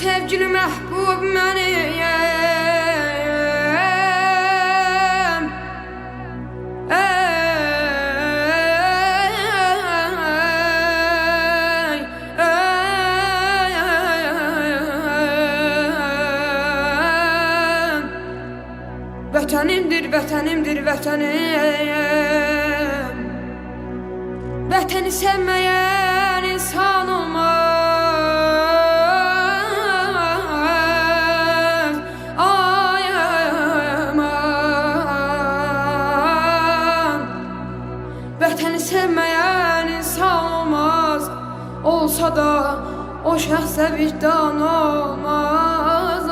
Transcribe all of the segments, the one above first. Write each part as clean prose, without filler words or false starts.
sevgili məhbub məniyəm. Vətənimdir, vətənimdir, vətənim. Vətəni sevməyən insan olmaz. Ay aman. Vətəni sevməyən insan olmaz. Olsa da o şəxsə vicdan olmaz.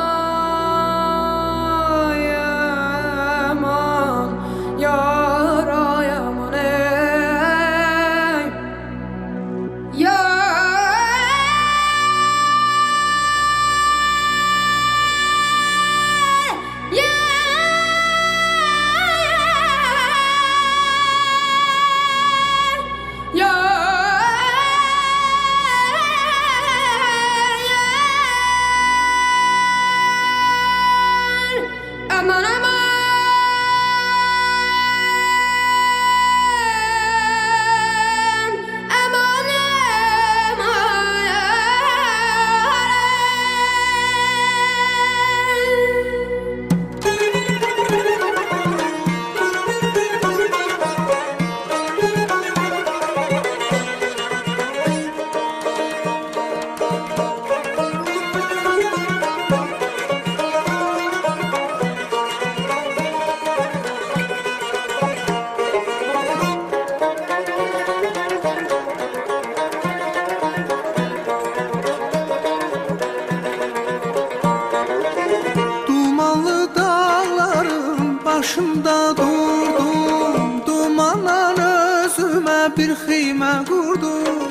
Başımda durdum, dumandan özüme bir xeymə qurdum.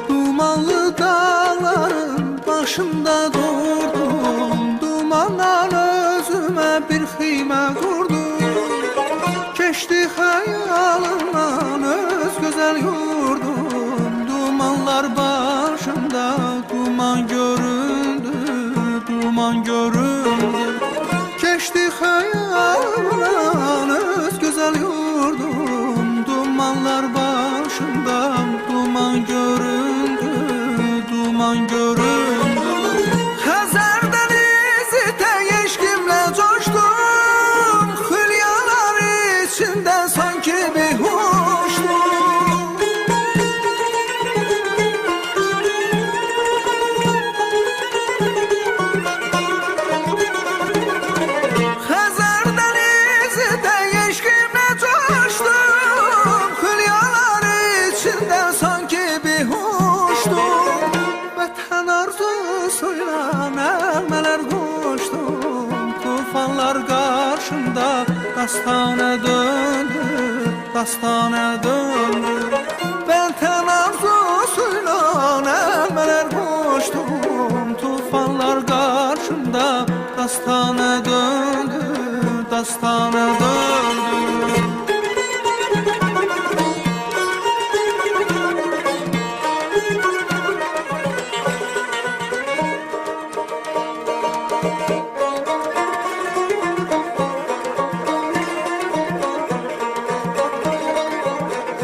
Dumanlı dağların başında durdum, dumandan özüme bir xeymə qurdum. Keçdi xəyalımdan öz gözəl yurdum, dumanlar başımda duman göründü, duman göründü. Keçdi xəyalımdan öz gözəl yurdum, dumanlar başımdan duman göründü, duman göründü. Xəzər dənizi eşqimlə coşdum, xülyalar içində sanki behuşdum. Tufanlar karşımda dastana döndü, dastana döndü. Ben ten arzusuyla elmeler koştum. Tufanlar karşımda dastana döndü, dastana döndü.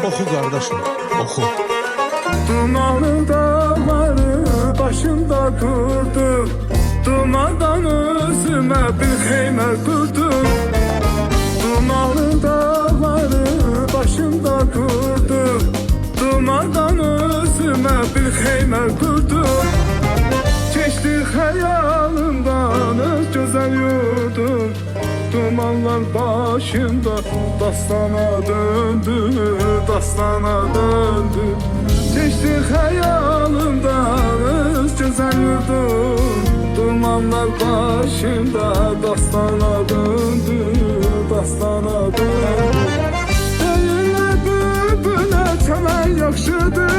Oku kardeşim, oku. Dumanlı dağları başımda kurdum, dumandan özüme bir xeymə qurdum. Dumanlı dağları başımda kurdum, dumandan özüme bir xeymə qurdum. Keçdi xəyalımdan öz gözəl yurdum, dumanlar başımda dastana döndü, dastana döndü. Keçdi xəyalımdan öz gözəl yurdum, dumanlar başımda dastana döndü, dastana döndü. Deyirlər bülbülə çəmən yaxşıdır,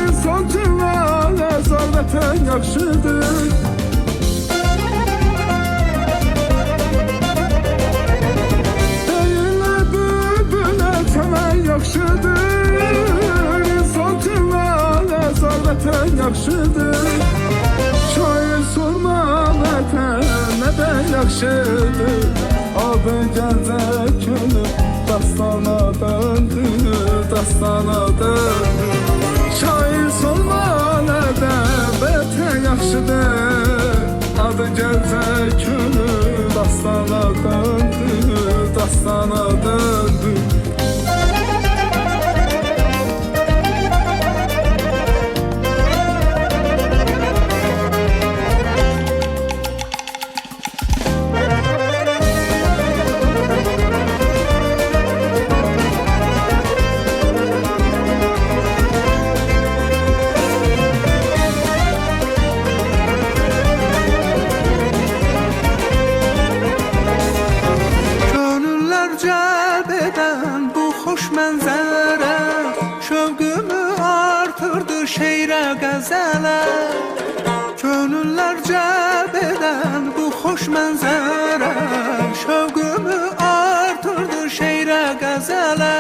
insan cıvana zar vətən yaxşıdır. Yaxşıdır, insan cıvana zar vətən yaxşıdır. yaxşıdır adı gəlcək könül dastana döndü, dastana döndü. Şair solma nədə bətən yaxşıdır adı gəlcək könül dastana döndü, dastana döndü. Cəlb edən bu xoş mənzərə şövqümü artırdı şeirə qəzələ. Könüllər cəlb edən bu xoş mənzərə şövqümü artırdı şeirə qəzələ.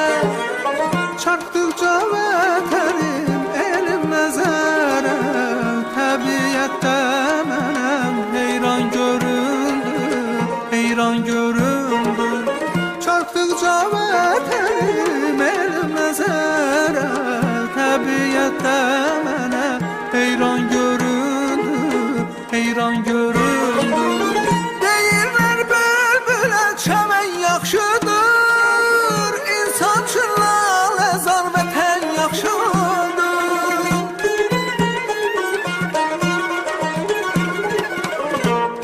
Çarpdıqca vətənim elim nəzərə təbiətdə mənəm heyran göründü, heyran göründü. Çarptıqca vətənim elim nəzərə təbiətdə mənə heyran göründü, heyran göründü. Deyirlər bülbülə çəmən yaxşıdır, insan üçün laləzar vətən yaxşıdır.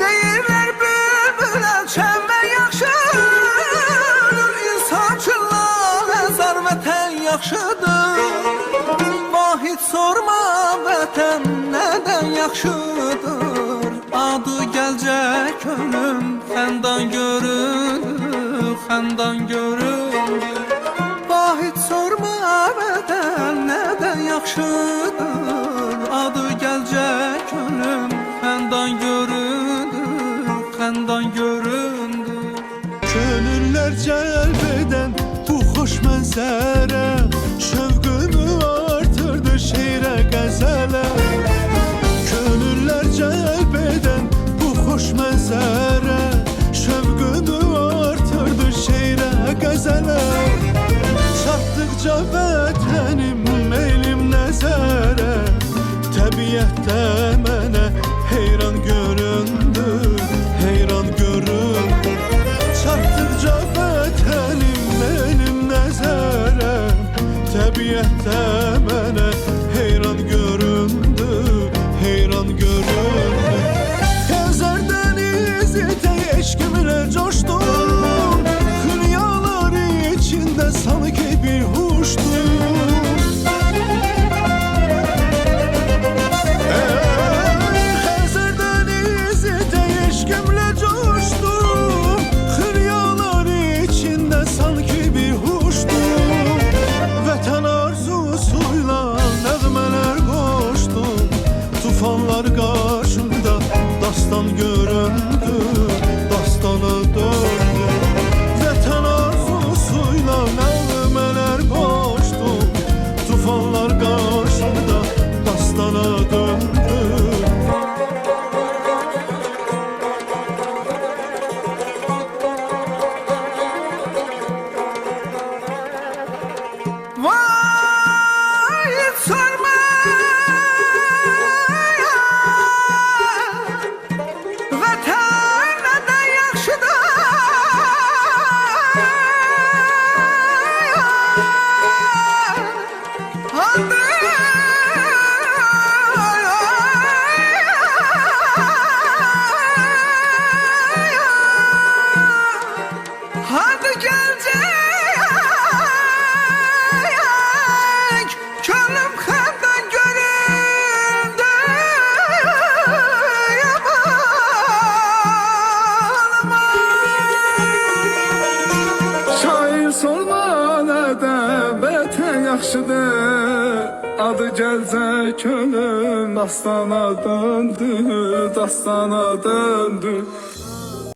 Deyirlər bülbülə çəmən yaxşıdır, vətən yaxşıdır. Vahid sorma vətən nədən yaxşıdır. Adı gəlcək könlüm xəndan göründü, xəndan göründü. Vahid sorma vətən nədən yaxşıdır. Adı gəlcək könlüm xəndan göründü, xəndan göründü. Könüller cəlb edən bu xoş mənzərə şövqümü artırdı şeirə qəzələ. Könüller cəlb edən bu xoş mənzərə şövqümü artırdı şeirə qəzələ. Çatdıqca vətənim elim nəzərə təbiətdə mənə heyran göründü, heyran göründü. Çatdıqca vətənim elim nəzərə təbiətdə mənə heyran göründü, heyran göründü. Xəzər dənizi tək eşqimlə coşdum, xülyalar içində sanki bir huşdum. Xəzər dənizi tək eşqimlə coşdum, xülyalar içində sanki bir huşdum. Vətən arzusuyla nəğmələr qoşdum, tufanlar qarşımda dastan göründü, dastana döndü. Vətən arzusuyla nəğmələr qoşdum, tufanlar qarşımda dastana döndü. Vay sorma vətən nədən yaxşıdır. Hadi gəlcək könlüm xəndan göründü. Şair solma nədə bətən yaxşıdır adı gəlcək könül dastana döndü, dastana döndü.